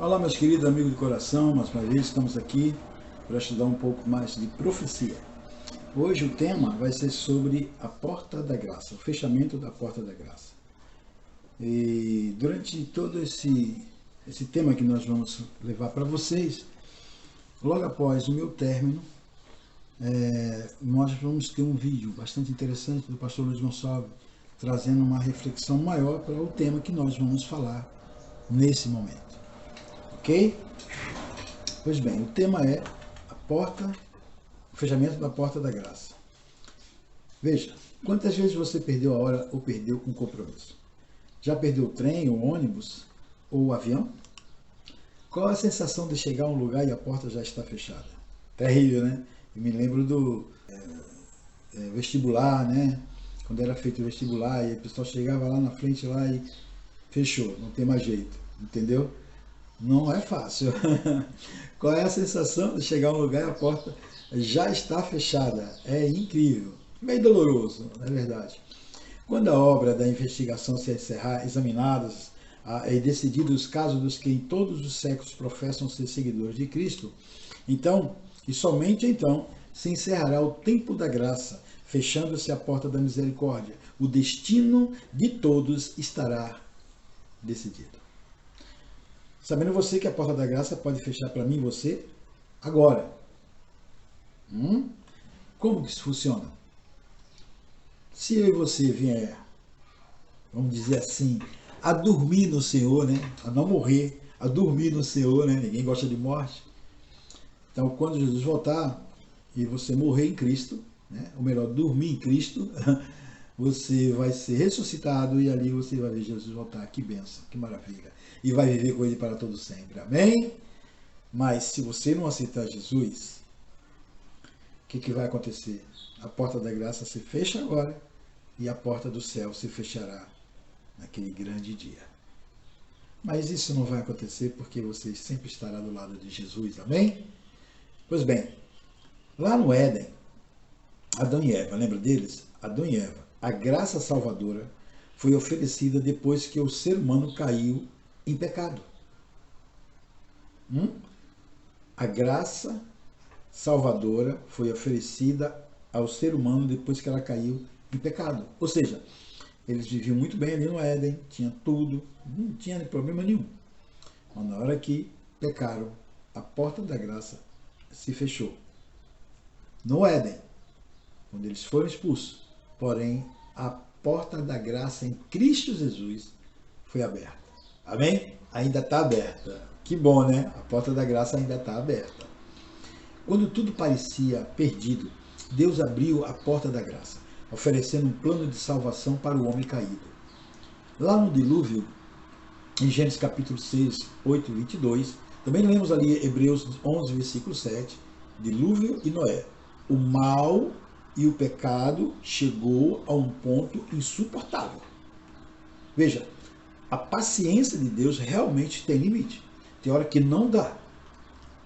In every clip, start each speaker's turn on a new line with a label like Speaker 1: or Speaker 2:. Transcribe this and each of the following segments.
Speaker 1: Olá, meus queridos amigos de coração, mais uma vez estamos aqui para estudar um pouco mais de profecia. Hoje o tema vai ser sobre a porta da graça, o fechamento da porta da graça. E durante todo esse tema que nós vamos levar para vocês, logo após o meu término, nós vamos ter um vídeo bastante interessante do pastor Luiz Gonçalves, trazendo uma reflexão maior para o tema que nós vamos falar nesse momento. Ok? Pois bem, o tema é o fechamento da porta da graça. Veja, quantas vezes você perdeu a hora ou perdeu com compromisso? Já perdeu o trem, o ônibus ou o avião? Qual a sensação de chegar a um lugar e a porta já está fechada? Terrível, né? Eu me lembro do vestibular, né? Quando era feito o vestibular e o pessoal chegava lá na frente lá e fechou, não tem mais jeito, entendeu? Não é fácil. Qual é a sensação de chegar a um lugar e a porta já está fechada? É incrível, meio doloroso, não é verdade? Quando a obra da investigação se encerrar, examinados e decididos os casos dos que em todos os séculos professam ser seguidores de Cristo, então, e somente então, se encerrará o tempo da graça, fechando-se a porta da misericórdia. O destino de todos estará decidido. Sabendo você que a porta da graça pode fechar para mim e você agora. Como que isso funciona? Se eu e você vier, vamos dizer assim, a dormir no Senhor, né? A não morrer, a dormir no Senhor, né? Ninguém gosta de morte. Então, quando Jesus voltar e você morrer em Cristo, né? Ou melhor, dormir em Cristo, você vai ser ressuscitado e ali você vai ver Jesus voltar. Que bênção, que maravilha. E vai viver com ele para todo sempre. Amém? Mas se você não aceitar Jesus, o que vai acontecer? A porta da graça se fecha agora e a porta do céu se fechará naquele grande dia. Mas isso não vai acontecer porque você sempre estará do lado de Jesus. Amém? Pois bem, lá no Éden, Adão e Eva, lembra deles? Adão e Eva. A graça salvadora foi oferecida depois que o ser humano caiu em pecado. A graça salvadora foi oferecida ao ser humano depois que ela caiu em pecado. Ou seja, eles viviam muito bem ali no Éden, tinha tudo, não tinha problema nenhum. Mas na hora que pecaram, a porta da graça se fechou. No Éden, quando eles foram expulsos, porém, a porta da graça em Cristo Jesus foi aberta. Amém? Ainda está aberta. Que bom, né? A porta da graça ainda está aberta. Quando tudo parecia perdido, Deus abriu a porta da graça, oferecendo um plano de salvação para o homem caído. Lá no dilúvio, em Gênesis capítulo 6, 8 e 22, também lemos ali Hebreus 11, versículo 7, dilúvio e Noé. O mal e o pecado chegou a um ponto insuportável. Veja, a paciência de Deus realmente tem limite. Tem hora que não dá.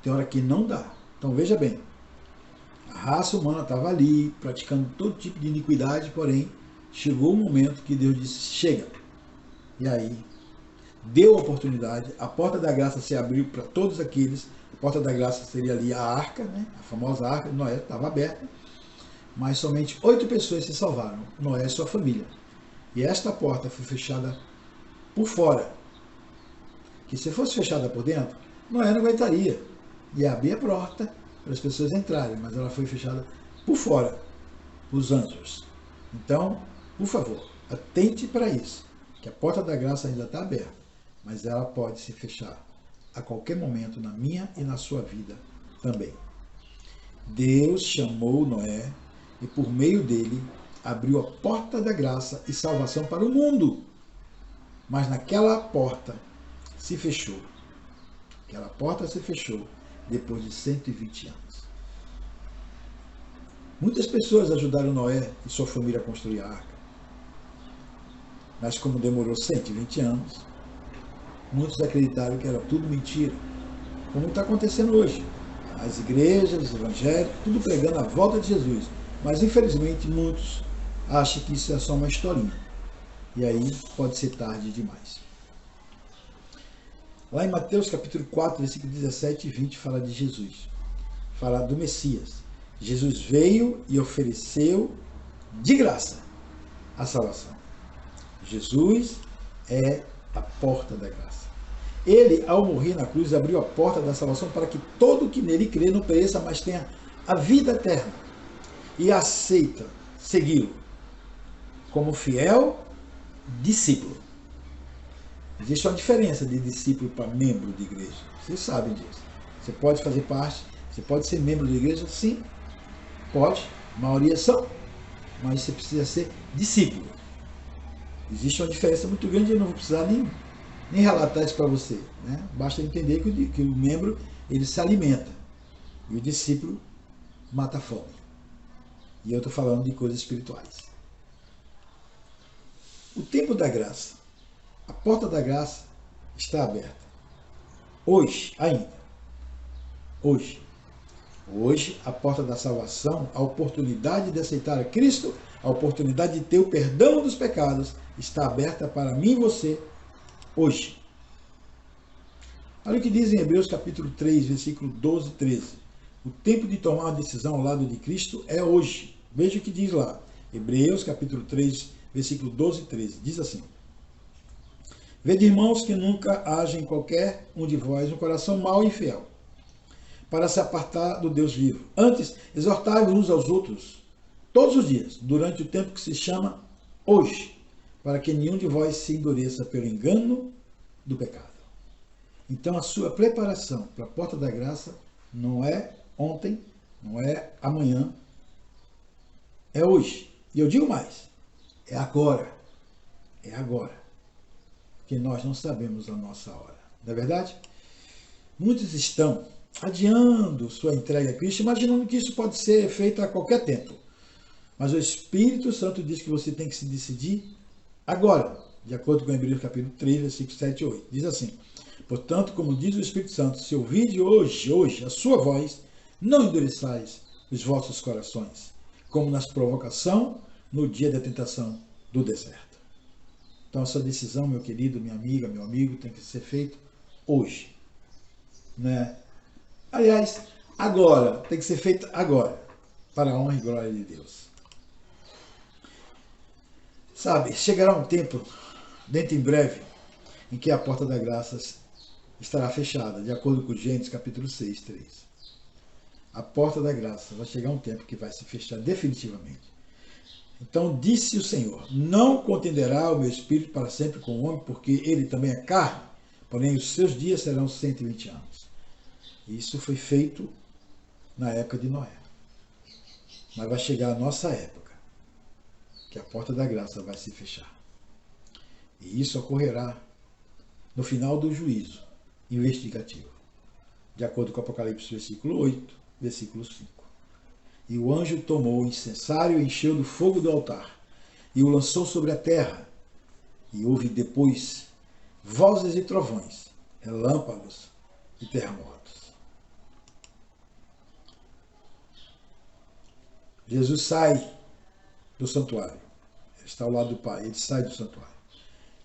Speaker 1: Tem hora que não dá. Então veja bem, a raça humana estava ali, praticando todo tipo de iniquidade, porém, chegou um momento que Deus disse, chega. E aí, deu a oportunidade, a porta da graça se abriu para todos aqueles, a porta da graça seria ali a arca, né? A famosa arca de Noé, estava aberta, mas somente 8 pessoas se salvaram, Noé e sua família. E esta porta foi fechada por fora. Que se fosse fechada por dentro, Noé não aguentaria. Ia abrir a porta para as pessoas entrarem, mas ela foi fechada por fora, os anjos. Então, por favor, atente para isso, que a porta da graça ainda está aberta, mas ela pode se fechar a qualquer momento na minha e na sua vida também. Deus chamou Noé e por meio dele abriu a porta da graça e salvação para o mundo. Mas naquela porta se fechou. Aquela porta se fechou depois de 120 anos. Muitas pessoas ajudaram Noé e sua família a construir a arca. Mas como demorou 120 anos, muitos acreditaram que era tudo mentira. Como está acontecendo hoje. As igrejas, os evangélicos, tudo pregando a volta de Jesus. Mas infelizmente muitos acham que isso é só uma historinha. E aí pode ser tarde demais. Lá em Mateus capítulo 4, versículo 17 e 20, fala de Jesus. Fala do Messias. Jesus veio e ofereceu de graça a salvação. Jesus é a porta da graça. Ele, ao morrer na cruz, abriu a porta da salvação para que todo que nele crê não pereça, mas tenha a vida eterna. E aceita segui-lo como fiel discípulo. Existe uma diferença de discípulo para membro de igreja. Vocês sabem disso. Você pode fazer parte, você pode ser membro de igreja? Sim, pode. A maioria são. Mas você precisa ser discípulo. Existe uma diferença muito grande, eu não vou precisar nem relatar isso para você. Né? Basta entender que o membro ele se alimenta e o discípulo mata a fome. E eu estou falando de coisas espirituais. O tempo da graça, a porta da graça está aberta. Hoje, ainda. Hoje. Hoje, a porta da salvação, a oportunidade de aceitar a Cristo, a oportunidade de ter o perdão dos pecados, está aberta para mim e você hoje. Olha o que diz em Hebreus capítulo 3, versículo 12 e 13. O tempo de tomar uma decisão ao lado de Cristo é hoje. Veja o que diz lá. Hebreus capítulo 3, versículo 12 e 13. Diz assim: Vede, irmãos, que nunca haja em qualquer um de vós um coração mau e infiel, para se apartar do Deus vivo. Antes, exortai-vos uns aos outros, todos os dias, durante o tempo que se chama hoje, para que nenhum de vós se endureça pelo engano do pecado. Então, a sua preparação para a porta da graça não é ontem, não é amanhã, é hoje. E eu digo mais, é agora. É agora. Porque nós não sabemos a nossa hora. Não é verdade? Muitos estão adiando sua entrega a Cristo, imaginando que isso pode ser feito a qualquer tempo. Mas o Espírito Santo diz que você tem que se decidir agora, de acordo com Hebreus capítulo 3, versículos 7 e 8. Diz assim: Portanto, como diz o Espírito Santo, se ouvirdes hoje a sua voz, não endureçais os vossos corações, como nas provocação no dia da tentação do deserto. Então, essa decisão, meu querido, minha amiga, meu amigo, tem que ser feita hoje. Né? Aliás, agora, tem que ser feita agora, para a honra e glória de Deus. Sabe, chegará um tempo, dentro em breve, em que a porta da graça estará fechada, de acordo com Gênesis capítulo 6, 3. A porta da graça vai chegar um tempo que vai se fechar definitivamente. Então disse o Senhor: Não contenderá o meu espírito para sempre com o homem, porque ele também é carne, porém os seus dias serão 120 anos. Isso foi feito na época de Noé. Mas vai chegar a nossa época, que a porta da graça vai se fechar. E isso ocorrerá no final do juízo investigativo, de acordo com Apocalipse versículo 8, versículo 5. E o anjo tomou o incensário e encheu do fogo do altar, e o lançou sobre a terra. E houve depois vozes e trovões, relâmpagos e terremotos. Jesus sai do santuário. Ele está ao lado do Pai. Ele sai do santuário.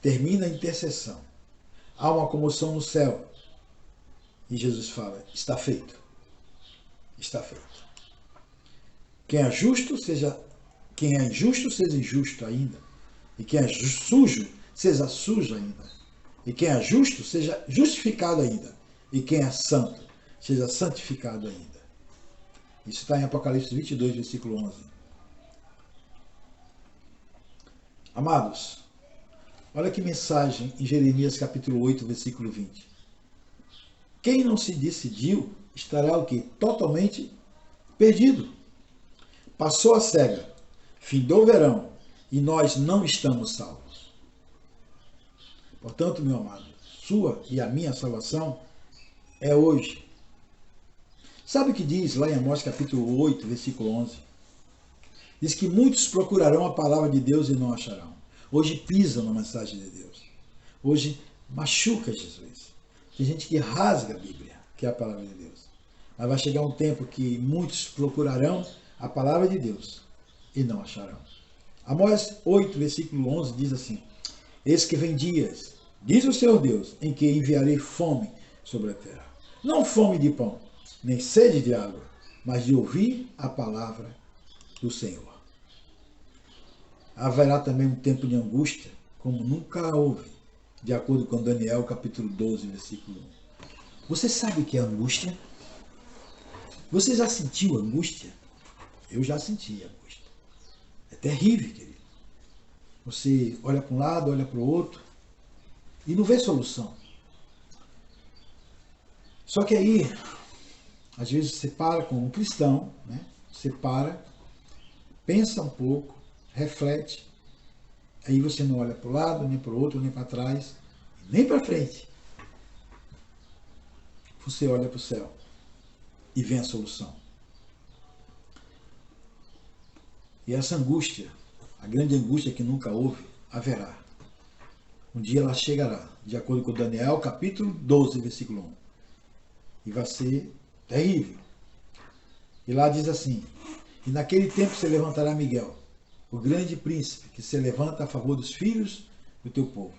Speaker 1: Termina a intercessão. Há uma comoção no céu. E Jesus fala: está feito. Está feito. Quem é injusto, seja injusto ainda. E quem é sujo, seja sujo ainda. E quem é justo, seja justificado ainda. E quem é santo, seja santificado ainda. Isso está em Apocalipse 22, versículo 11. Amados, olha que mensagem em Jeremias capítulo 8, versículo 20. Quem não se decidiu estará o quê? Totalmente perdido. Passou a cega, findou o verão, e nós não estamos salvos. Portanto, meu amado, sua e a minha salvação é hoje. Sabe o que diz lá em Amós capítulo 8, versículo 11? Diz que muitos procurarão a palavra de Deus e não acharão. Hoje pisam na mensagem de Deus. Hoje machuca Jesus. Tem gente que rasga a Bíblia, que é a palavra de Deus. Mas vai chegar um tempo que muitos procurarão a palavra de Deus e não acharão. Amós 8, versículo 11 diz assim: Eis que vem dias, diz o Senhor Deus, em que enviarei fome sobre a terra. Não fome de pão, nem sede de água, mas de ouvir a palavra do Senhor. Haverá também um tempo de angústia, como nunca houve, de acordo com Daniel, capítulo 12, versículo 1. Você sabe o que é angústia? Você já sentiu angústia? Eu já senti angústia. É terrível, querido. Você olha para um lado, olha para o outro e não vê solução. Só que aí, às vezes você para com um cristão, né? Você para, pensa um pouco, reflete, aí você não olha para o lado, nem para o outro, nem para trás, nem para frente. Você olha para o céu e vê a solução. E essa angústia, a grande angústia que nunca houve, haverá. Um dia ela chegará, de acordo com Daniel, capítulo 12, versículo 1. E vai ser terrível. E lá diz assim: e naquele tempo se levantará Miguel, o grande príncipe, que se levanta a favor dos filhos do teu povo.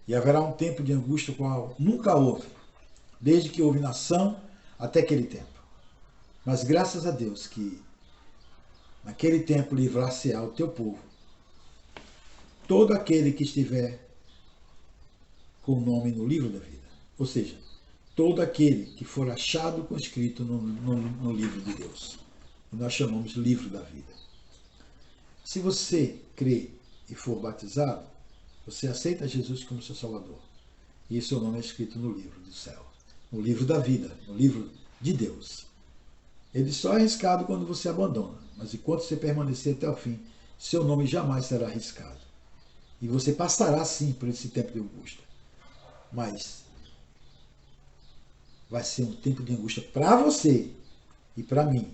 Speaker 1: E haverá um tempo de angústia qual nunca houve, desde que houve nação até aquele tempo. Mas graças a Deus que naquele tempo livrar-se-á o teu povo, todo aquele que estiver com o nome no livro da vida. Ou seja, todo aquele que for achado conscrito no livro de Deus. E nós chamamos de livro da vida. Se você crê e for batizado, você aceita Jesus como seu Salvador. E seu nome é escrito no livro do céu, no livro da vida, no livro de Deus. Ele só é arriscado quando você abandona, mas enquanto você permanecer até o fim, seu nome jamais será arriscado. E você passará sim por esse tempo de angústia. Mas vai ser um tempo de angústia para você e para mim,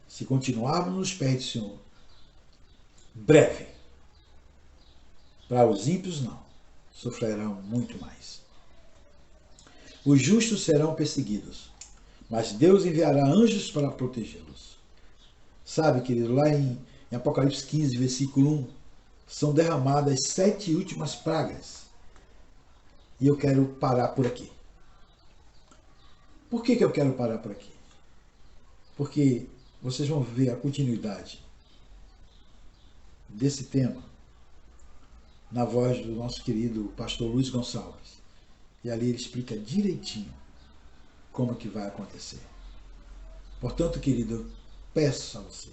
Speaker 1: se continuarmos nos pés do Senhor. Breve. Para os ímpios não, sofrerão muito mais. Os justos serão perseguidos, mas Deus enviará anjos para protegê-los. Sabe, querido, lá em Apocalipse 15, versículo 1, são derramadas as 7 últimas pragas. E eu quero parar por aqui. Por que eu quero parar por aqui? Porque vocês vão ver a continuidade desse tema na voz do nosso querido pastor Luiz Gonçalves. E ali ele explica direitinho como que vai acontecer. Portanto, querido, eu peço a você,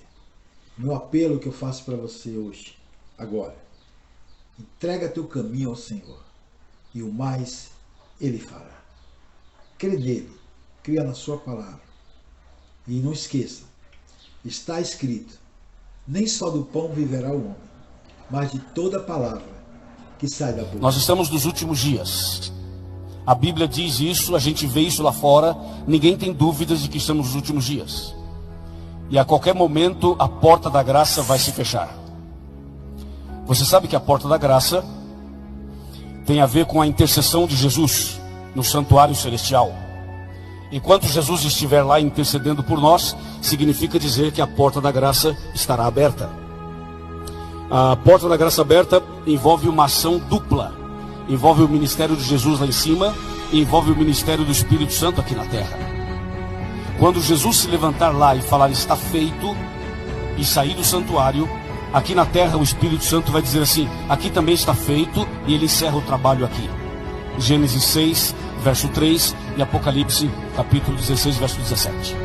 Speaker 1: meu apelo que eu faço para você hoje, agora, entrega teu caminho ao Senhor e o mais Ele fará. Crê nele, cria na sua palavra. E não esqueça, está escrito, nem só do pão viverá o homem, mas de toda palavra que sai da boca.
Speaker 2: Nós estamos nos últimos dias. A Bíblia diz isso, a gente vê isso lá fora, ninguém tem dúvidas de que estamos nos últimos dias. E a qualquer momento a porta da graça vai se fechar. Você sabe que a porta da graça tem a ver com a intercessão de Jesus no santuário celestial. Enquanto Jesus estiver lá intercedendo por nós, significa dizer que a porta da graça estará aberta. A porta da graça aberta envolve uma ação dupla. Envolve o ministério de Jesus lá em cima e envolve o ministério do Espírito Santo aqui na terra. Quando Jesus se levantar lá e falar está feito e sair do santuário, aqui na terra o Espírito Santo vai dizer assim, aqui também está feito, e ele encerra o trabalho aqui. Gênesis 6, verso 3 e Apocalipse capítulo 16, verso 17.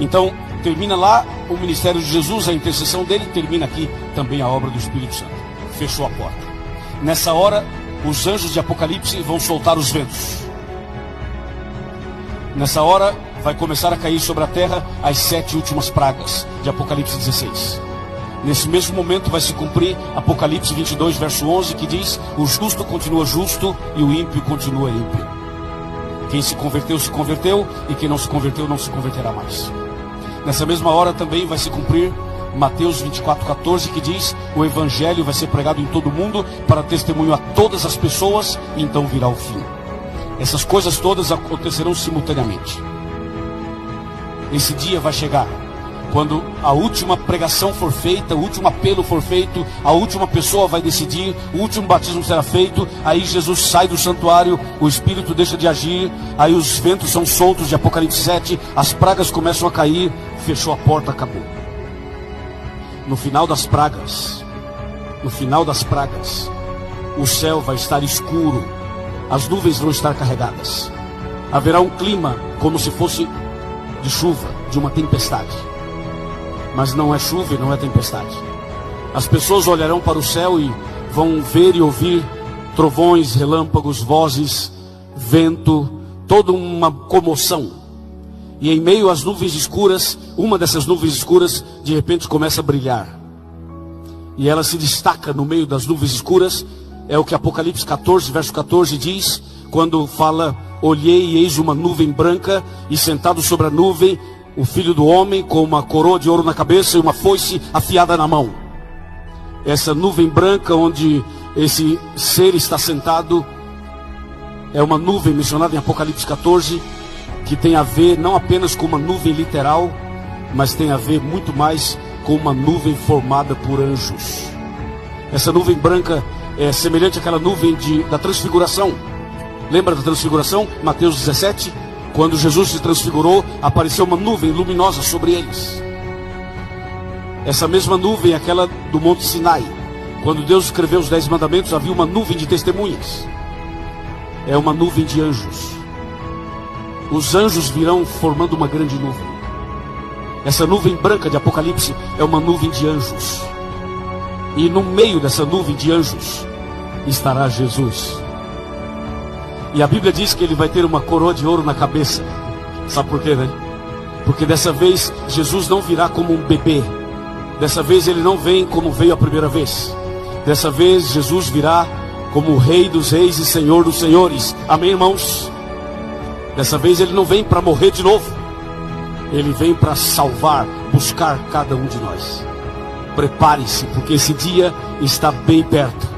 Speaker 2: Então, termina lá o ministério de Jesus, a intercessão dele, termina aqui também a obra do Espírito Santo. Fechou a porta. Nessa hora, os anjos de Apocalipse vão soltar os ventos. Nessa hora, vai começar a cair sobre a terra as 7 últimas pragas de Apocalipse 16. Nesse mesmo momento vai se cumprir Apocalipse 22, verso 11, que diz, o justo continua justo e o ímpio continua ímpio. Quem se converteu, e quem não se converteu, não se converterá mais. Nessa mesma hora também vai se cumprir Mateus 24, 14, que diz, o evangelho vai ser pregado em todo o mundo para testemunho a todas as pessoas, e então virá o fim. Essas coisas todas acontecerão simultaneamente. Esse dia vai chegar Quando a última pregação for feita, o último apelo for feito, a última pessoa vai decidir, o último batismo será feito, aí Jesus sai do santuário, o Espírito deixa de agir, aí os ventos são soltos de Apocalipse 7, as pragas começam a cair, fechou a porta, acabou. No final das pragas, o céu vai estar escuro, as nuvens vão estar carregadas, haverá um clima como se fosse de chuva, de uma tempestade. Mas não é chuva e não é tempestade. As pessoas olharão para o céu e vão ver e ouvir trovões, relâmpagos, vozes, vento, toda uma comoção. E em meio às nuvens escuras, uma dessas nuvens escuras de repente começa a brilhar. E ela se destaca no meio das nuvens escuras. É o que Apocalipse 14, verso 14 diz, quando fala: olhei e eis uma nuvem branca, e sentado sobre a nuvem o Filho do Homem, com uma coroa de ouro na cabeça e uma foice afiada na mão. Essa nuvem branca onde esse ser está sentado é uma nuvem mencionada em Apocalipse 14, que tem a ver não apenas com uma nuvem literal, mas tem a ver muito mais com uma nuvem formada por anjos. Essa nuvem branca é semelhante àquela nuvem da transfiguração. Lembra da transfiguração? Mateus 17. Quando Jesus se transfigurou, apareceu uma nuvem luminosa sobre eles. Essa mesma nuvem é aquela do Monte Sinai. Quando Deus escreveu os 10 mandamentos, havia uma nuvem de testemunhas. É uma nuvem de anjos. Os anjos virão formando uma grande nuvem. Essa nuvem branca de Apocalipse é uma nuvem de anjos. E no meio dessa nuvem de anjos estará Jesus. E a Bíblia diz que ele vai ter uma coroa de ouro na cabeça. Sabe por quê, né? Porque dessa vez Jesus não virá como um bebê. Dessa vez ele não vem como veio a primeira vez. Dessa vez Jesus virá como o Rei dos Reis e Senhor dos Senhores. Amém, irmãos? Dessa vez ele não vem para morrer de novo. Ele vem para salvar, buscar cada um de nós. Prepare-se, porque esse dia está bem perto.